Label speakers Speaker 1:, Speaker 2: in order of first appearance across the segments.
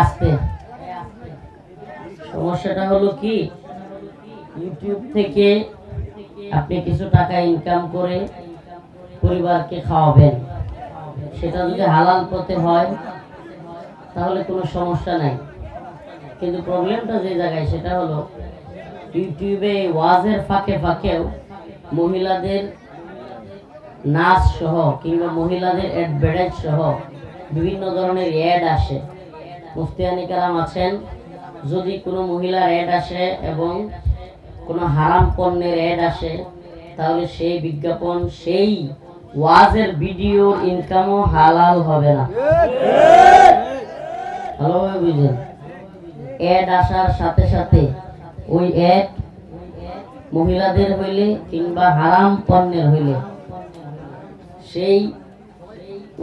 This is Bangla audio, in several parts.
Speaker 1: আস্তে সমস্যাটা হলো কি, ইউটিউব থেকে আপনি কিছু টাকা ইনকাম করে পরিবারকে খাওয়াবেন, সেটা যদি হালাল পথে হয় তাহলে কোনো সমস্যা নাই। কিন্তু প্রবলেমটা যে জায়গায় সেটা হলো ইউটিউবে ওয়াজের ফাঁকে ফাঁকেও মহিলাদের নাচ সহ কিংবা মহিলাদের অ্যাডভার্টাইজ সহ বিভিন্ন ধরনের অ্যাড আসে। মুফতিয়ানি কালাম আছেন, যদি কোনো মহিলার অ্যাড আসে এবং কোনো হারাম পণ্যের অ্যাড আসে তাহলে সেই বিজ্ঞাপন সেই ওয়াজের ভিডিওর ইনকামও হালাল হবে না। ভালোভাবে বুঝেন, অ্যাড আসার সাথে সাথে ওই অ্যাড মহিলাদের হইলে কিংবা হারাম পণ্যের হইলে সেই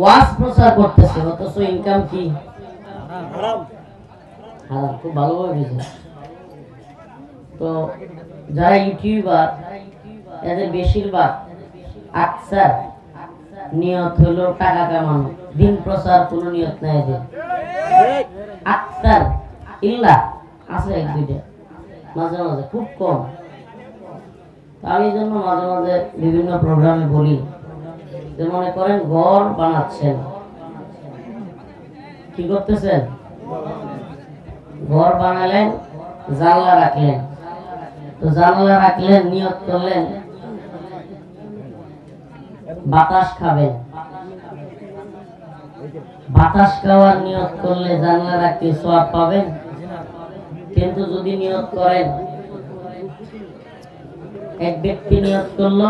Speaker 1: ওয়াজ প্রচার করতেছে, অথচ ইনকাম কি হারাম। খুব ভালোভাবে বুঝেন। তো যারা ইউটিউবার এদের বেশিরভাগ আকসার নিয়ত হলো টাকা কামানো, দিন প্রচার কোনো নিয়ত নাই এদের। আকসার ইল্লা আছে এক দুইটা, মাঝে মাঝে খুব কম। আমি জন্য মাঝে মাঝে বিভিন্ন প্রোগ্রামে বলি যে মনে করেন ঘর বানাচ্ছেন, কি করতেছেন? ঘর বানালেন, জানলা রাখলেন, তো জানলা রাখলেন, নিয়ত করলেন বাতাস খাবেন। বাতাস খাওয়ার নিয়ত করলে জানলা রাখতে সওয়াব পাবেন। কিন্তু যদি নিয়ত করেন, এক ব্যক্তি নিয়ত করলো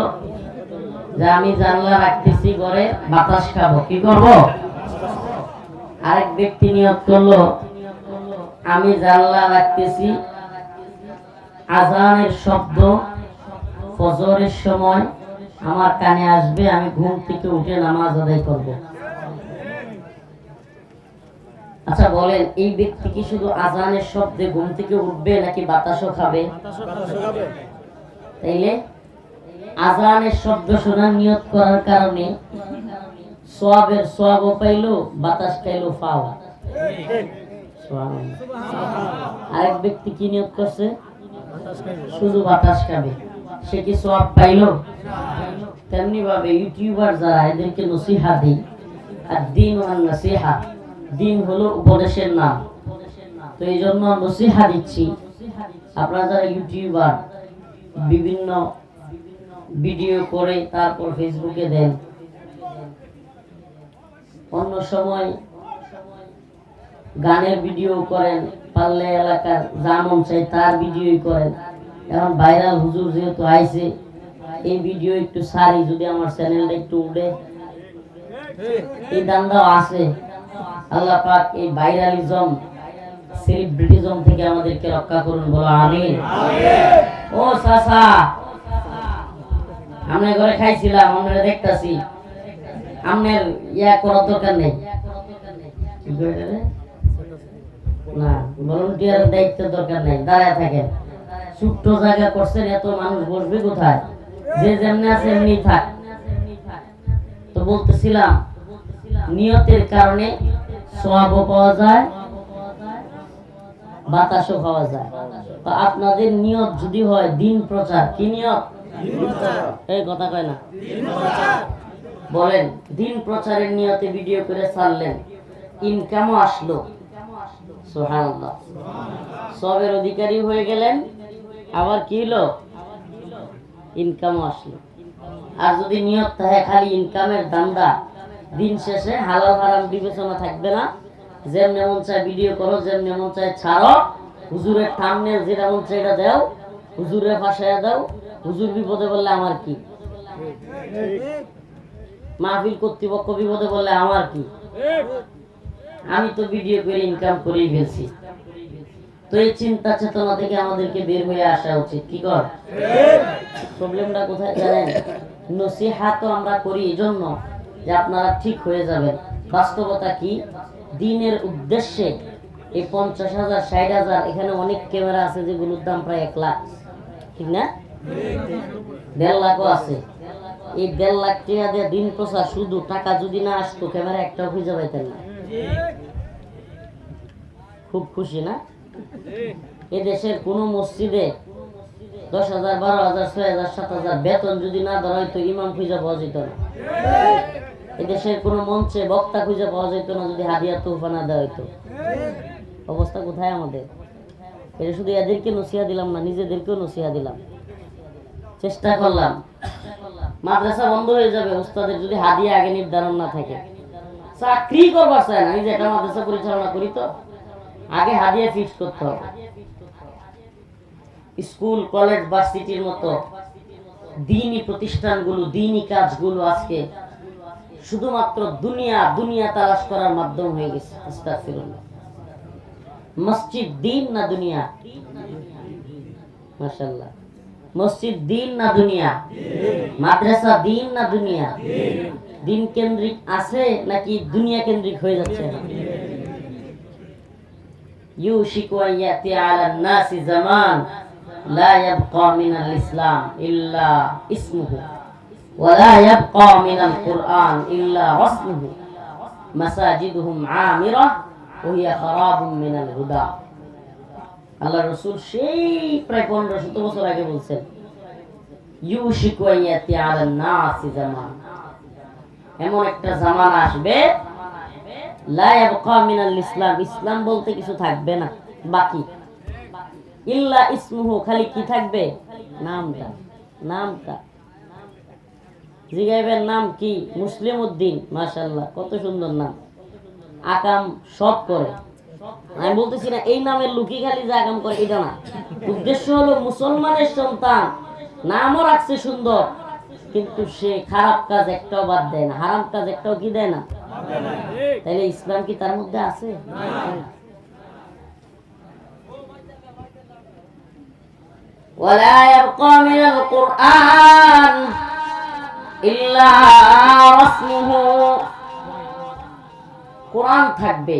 Speaker 1: যে আমি জানলা রাখতেছি ঘরে বাতাস খাবো, কি করব? আরেক ব্যক্তি নিয়ত করলো আমি জানলা রাখতেছি আজানের শব্দ ফজরের সময় আমার কানে আসবে, আমি ঘুম থেকে উঠে নামাজ আদায় করব। আচ্ছা বলেন, এই ব্যক্তি কি শুধু আজানের শব্দে ঘুম থেকে উঠবে নাকি বাতাসও খাবে? তাইলে আজানের শব্দ শোনার নিয়ত করার কারণে সওয়াবের সওয়াবও পাইলো, বাতাস খাইলো ফাও। আরেক ব্যক্তি কি নিয়ত করছে? শুধু বাতাস খাবে, সে কি সওয়াব পাইলো? তেমনি ভাবে ইউটিউবার যারা, এদেরকে নসিহা দিই, আর দিন ওয়ান নসিহা, দিন হলো উপদেশের নাম। তো এই জন্য নসিহা দিচ্ছি, আপনারা যারা ইউটিউবার বিভিন্ন ভিডিও করে তারপর ফেসবুকে দেন, অন্য সময় গানের ভিডিও করেন, পারলে এলাকার যা মন চাই তার ভিডিও করেন। এখন ভাইরাল হুজুর যেহেতু আইছে, এই ভিডিও একটু সারি, যদি আমার চ্যানেলটা একটু উঠে, এই দান্দাও আছে। আল্লাহ পাক এই ভাইরালিজম, সেলিব্রিটিজম থেকে আমাদেরকে রক্ষা করুন, বলো আমিন। ও চাচা, আমরা ঘরে খাইছিলাম, আমরা দেখতাছি, আপনার ইয়া করার দরকার নেই, না ভলান্টিয়ার দায়িত্বের দরকার নেই, দাঁড়ায় থাকেন। ছোট্ট জায়গা করছেন, এত মানুষ বসবে কোথায়? যে যেমনি আছে এমনি থাক। তো বলতেছিলাম, নিয়তের কারণে সওয়াবও পাওয়া যায়, বাতাসও পাওয়া যায়। তো আপনাদের নিয়ত যদি হয় দিন প্রচার, কি নিয়ত? এই কথা কয় না, বলেন দিন প্রচারের নিয়তে ভিডিও করে ছাড়লেন, ইনকামও আসলো, সুবহানাল্লাহ, সবের অধিকারী হয়ে গেলেন, আবার কি হলো? ইনকামও আসলো। আর যদি নিয়ত থাকে খালি ইনকামের ধান্দা, দিন শেষে হালাল হারাম বিবেচনা থাকবে না, যেমন মন চায় ভিডিও করো, যেমন মন চায় ছাড়ো, হুজুরের থাম্বনেল যেটা মন চায় এটা দাও, হুজুরের ফাঁসায়া দাও, হুজুর বিপদে বললে আমার কি, মাহফিল কর্তৃপক্ষ বিপদে বললে আমার কি, আমি তো ভিডিও করে ইনকাম করেই ফেলছি। তো এই চিন্তা চেতনা থেকে আমাদেরকে বের হয়ে আসা উচিত। কি কর? প্রবলেমটা কোথায় জানেন? নসিহা তো আমরা করি এই জন্য যে আপনারা ঠিক হয়ে যাবেন। বাস্তবতা কি? দিনের উদ্দেশ্যে এই 50,000 60,000, এখানে অনেক ক্যামেরা আছে যেগুলোর দাম প্রায় 1 লাখ, ঠিক না? 1.5 লাখও আছে। এই 1.5 লাখ টাকা দিয়ে দিন প্রচার, শুধু টাকা যদি না আসতো ক্যামেরা একটাও খুঁজে পাইতেন না। খুব খুশি না? এ দেশের কোন মসজিদে 10,000, 12,000, 6,000, 7,000 বেতন যদি না ধরা হইতো, ইমাম খুঁজে পাওয়া যেত না। এদেশের কোন মঞ্চে বক্তা খুঁজে পাওয়া যেত না যদি হাদিয়া তোহফা না দেওয়া হইতো। অবস্থা কোথায় আমাদের? এটা শুধু এদেরকে নসিহা দিলাম না, নিজেদেরকেও নসিহা দিলাম। চেষ্টা করলাম, মাদ্রাসা বন্ধ হয়ে যাবে উস্তাদের যদি হাদিয়া আগে নির্ধারণ না থাকে। চাকরি করবার চায় না, নিজে একটা মাদ্রাসা পরিচালনা করি তো আগে হাদিয়া ফিক্স করতে হবে। স্কুল, কলেজ, ভার্সিটির মতো দ্বীনি প্রতিষ্ঠানগুলো, দ্বীনি কাজগুলো আজকে শুধুমাত্র দুনিয়া তালাশ করার মাধ্যম হয়ে গেছে। আস্তাগফিরুল্লাহ। মসজিদ দ্বীন না দুনিয়া? মাশাআল্লাহ। মসজিদ দ্বীন না দুনিয়া? মাদ্রাসা দ্বীন না দুনিয়া? দ্বীন কেন্দ্রিক আছে নাকি দুনিয়া কেন্দ্রিক হয়ে যাচ্ছে? ইউশিকু আন ইয়াতি আলান নাসি জামান লা ইয়াবকা মিনাল ইসলাম ইল্লা ইসমুহু ওয়া লা ইয়াবকা মিনাল কুরআন ইল্লা রাসমুহু মাসাজিদুহুম আমিরা ওয়া হিয়া খারাবুম মিনাল হুদা। আল্লাহ রাসূল সেই প্রায় 1500 বছর আগে বলছেন, ইউশিকু আন ইয়াতি আলান নাসি জামান, এমন একটা জামানা আসবে লা ইয়াবকা মিনাল ইসলাম, ইসলাম বলতে কিছু থাকবে না বাকি, ইল্লা ইসমুহু, খালি কি থাকবে? নামটা। জিগাইবেন নাম কি? মুসলিম উদ্দিন। মাশাআল্লাহ, কত সুন্দর নাম। আকাম সব করে। আমি বলতেছি না এই নামের লুকি খালি যে আকাম করে এটা না, উদ্দেশ্য হলো মুসলমানের সন্তান, নামও রাখছে সুন্দর, কিন্তু সে খারাপ কাজ একটাও বাদ দেয় না, হারাম কাজ একটাও কি দেয় না। তাহলে ইসলাম কি তার মধ্যে আছে? ولا يبقى من القرآن إلا رسمه, কোরআন থাকবে।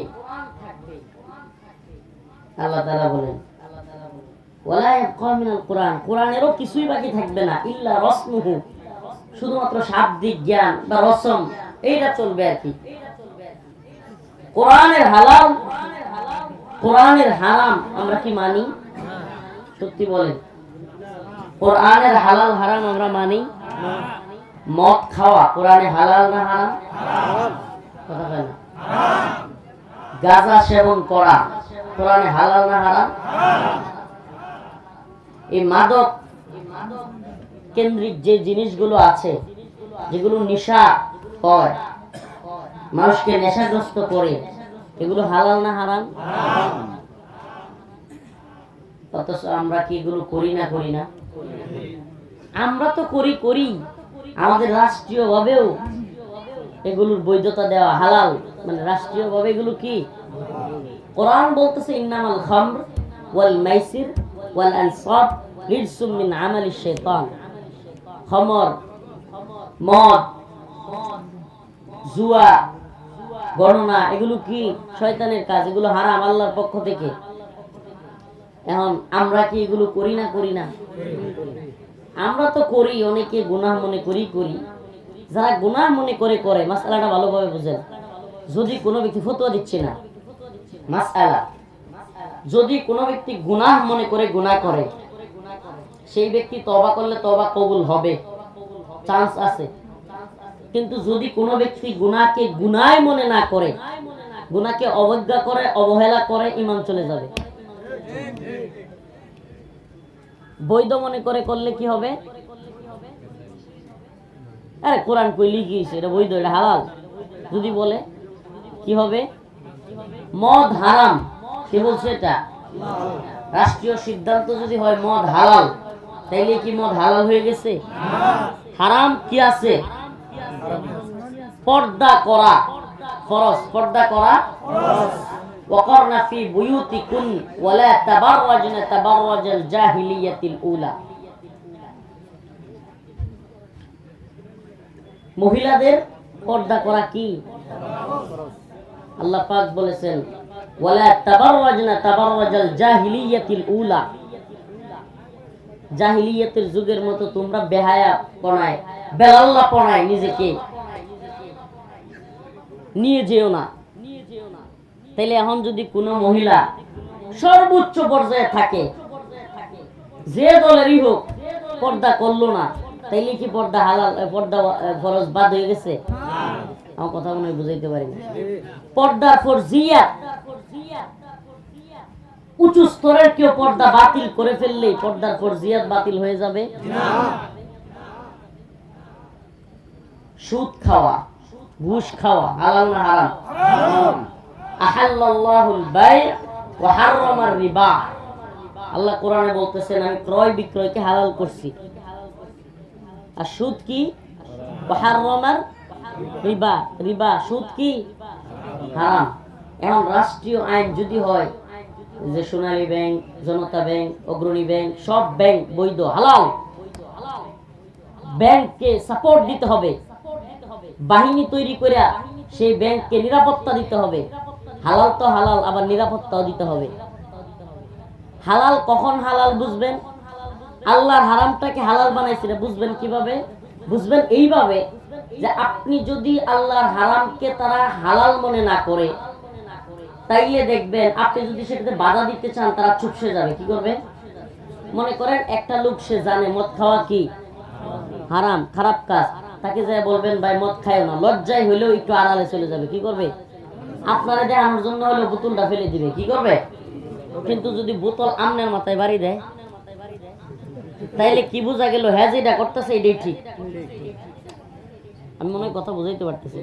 Speaker 1: আল্লাহ তাআলা বলেন ওয়ালা ইয়াবকা মিনাল কুরআন, কোরআনেরও কিছুই বাকি থাকবে না, ইল্লা রাসমুহু, শুধুমাত্র শাব্দিক জ্ঞান বা রসম এইটা চলবে আর কি। কোরআনের হালাল, কোরআনের হারাম আমরা কি মানি? সত্যি বলেন, কোরআনের হালাল হারাম আমরা মানি? মদ খাওয়া কোরআনে হালাল না হারাম? কথা বলেন। গাঁজা সেবন করা কোরআনে হালাল না হারাম? এই মাদক কেন্দ্রিক যে জিনিসগুলো আছে, যেগুলো নেশা হয়, মানুষকে নেশাগ্রস্ত করে, এগুলো হালাল না হারাম? অথচ আমরা কি এগুলো করি না? আমরা তো করি, আমাদের রাষ্ট্রীয় ভাবেও এগুলোর বৈধতা দেওয়া হালাল, মানে রাষ্ট্রীয় ভাবে এগুলো কি? কোরআন বলতেছে ইন্নামাল খামর ওয়াল মাইসির ওয়াল আনসাব রিজসুম মিন আমালিশ শাইতান। খামর, মদ, জুয়া, গণনা, এগুলো কি? শয়তানের কাজ, এগুলো হারাম আল্লাহর পক্ষ থেকে। এখন আমরা কি এগুলো করি না? আমরা তো করি, অনেকে গুনাহ মনে করি। যারা গুনাহ মনে করে, মাসআলাটা ভালোভাবে বুঝেন। যদি কোনো ব্যক্তি, ফতোয়া দিচ্ছে না, মাসআলা, যদি কোনো ব্যক্তি গুনাহ মনে করে গুনাহ করে, সেই ব্যক্তি তওবা করলে তওবা কবুল হবে, চান্স আছে। কিন্তু যদি কোনো ব্যক্তি গুনাহকে গুনাহ মনে না করে, গুনাহকে অবজ্ঞা করে, অবহেলা করে, ঈমান চলে যাবে। বৈধ মনে করে করলে কি হবে? আরে কোরআন কই লিখিয়েছে এটা বৈধ, এটা হালাল, যদি বলে কি হবে? মদ হারাম, কে বলছে এটা? রাষ্ট্রীয় সিদ্ধান্ত যদি হয় মদ হালাল, তাইলে কি মদ হালাল হয়ে গেছে? হারাম কি আছে? পর্দা করা ফরজ, পর্দা করা ফরজ। ওয়াকারনা ফি বুয়ুতিকুন ওয়ালা তাবাররাজনা তাবাররাজাল জাহিলিয়াতিল উলা, মহিলাদের পর্দা করা কি? আল্লাহ পাক বলেছেন ওয়ালা তাবাররাজনা তাবাররাজাল জাহিলিয়াতিল উলা, জাহিলিয়াতের যুগের মতো তোমরা বেহায়া পনায়, বেলাল্লা পনায় নিজেকে নিয়ে যেও না। তাইলে এখন যদি কোনো মহিলা সর্বোচ্চ পর্যায়ে থাকে, যে দলেরই হোক পর্দা করলো না, তাইলে কি পর্দা হালাল, পর্দা ফরজ বাদ হয়ে গেছে? আমার কথা মনে হয় বুঝাইতে পারি না। পর্দার ফরজিয়াত, উঁচু স্তরের কেউ পর্দা বাতিল করে ফেললে পর্দার ফরজিয়াত বাতিল হয়ে যাবে। সুদ খাওয়া, ঘুষ খাওয়া হালাল না হারাম? আহাল্লাল্লাহুল বাই' ওয়া হাররামার রিবা। আল্লাহ কোরআনে বলতেছেন আমি ক্রয় বিক্রয়কে হালাল করছি। আর সুদ কি? ওয়া হাররামার রিবা, রিবা সুদ কি? হারাম। এখন রাষ্ট্রীয় আইন যদি হয় যে সোনালী ব্যাংক, জনতা ব্যাংক, অগ্রণী ব্যাংক, সব ব্যাংক বৈধ হালাল, ব্যাংককে সাপোর্ট দিতে হবে, বাহিনী তৈরি করে সেই ব্যাংককে নিরাপত্তা দিতে হবে। হালাল তো হালাল, আবার নিরাপত্তাও দিতে হবে। হালাল কখন হালাল বুঝবেন? আল্লাহর হারামটাকে হালাল বানাইছে বুঝবেন কিভাবে? বুঝবেন এইভাবে যে আপনি যদি আল্লাহর হারামকে তারা হালাল মনে না করে, তাইলে দেখবেন আপনি যদি সেটাতে বাধা দিতে চান তারা চুপসে যাবে। কি করবে? মনে করেন একটা লোক সে জানে মদ খাওয়া কি হারাম, খারাপ কাজ, তাকে যা বলবেন ভাই মদ খায় না, লজ্জায় হইলেও একটু আড়ালে চলে যাবে। কি করবে? আপনারা দেখানোর জন্য হলেও বোতলটা ফেলে দিবে। কি করবে? কিন্তু যদি বোতল আমনের মাথায় বাড়ি দেয়, তাইলে কি বোঝা গেল? হ্যাঁ যেটা করতেছে এটাই ঠিক। আমি মনে হয় কথা বুঝাইতে পারতেছি।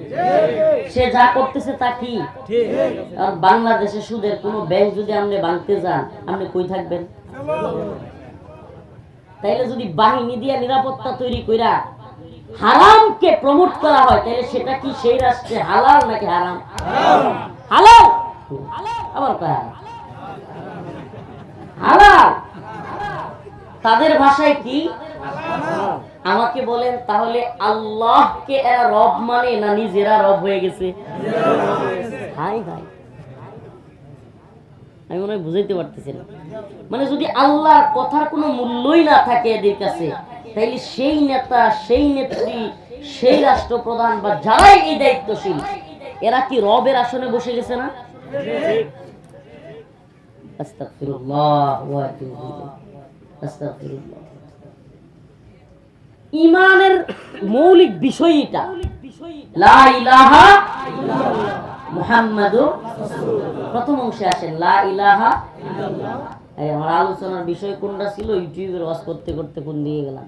Speaker 1: সে যা করতেছে তা কি? আর বাংলাদেশে সুদের কোন ব্যাংক যদি আপনি ভাঙতে যান, আপনি কই থাকবেন? তাইলে যদি বাহিনী দিয়ে নিরাপত্তা তৈরি কইরা হারামকে প্রমোট করা হয়, তাহলে সেটা কি সেই রাষ্ট্রে হালাল নাকি হারাম? হালাল। আবার কয় হালাল। তাদের ভাষায় কি? আমাকে বলেন তাহলে আল্লাহকে এরা রব মানে না নিজেরা রব হয়ে গেছে? হাই হাই, আমি মনে হয় বুঝাইতে পারতেছি না। মানে যদি আল্লাহর কথার কোনো মূল্যই না থাকে এদের কাছে, তাইলে সেই নেতা, সেই নেত্রী, সেই রাষ্ট্রপ্রধান বা যারাই এই দায়িত্বশীল, এরা কি রবের আসনে বসে গেছে না? আস্তাগফিরুল্লাহ ওয়া আতুবু ইলাইহি। আস্তাগফিরুল্লাহ। ঈমানের মৌলিক বিষয় এটা, লা ইলাহা ইল্লাল্লাহ মুহাম্মাদুর রাসূলুল্লাহ। প্রথম অংশে আসেন লা ইলাহা ইল্লাল্লাহ। এই আমার আলোচনার বিষয় কোনটা ছিল? ইউটিউবের ওয়াজ করতে করতে কোন দিয়ে গেলাম।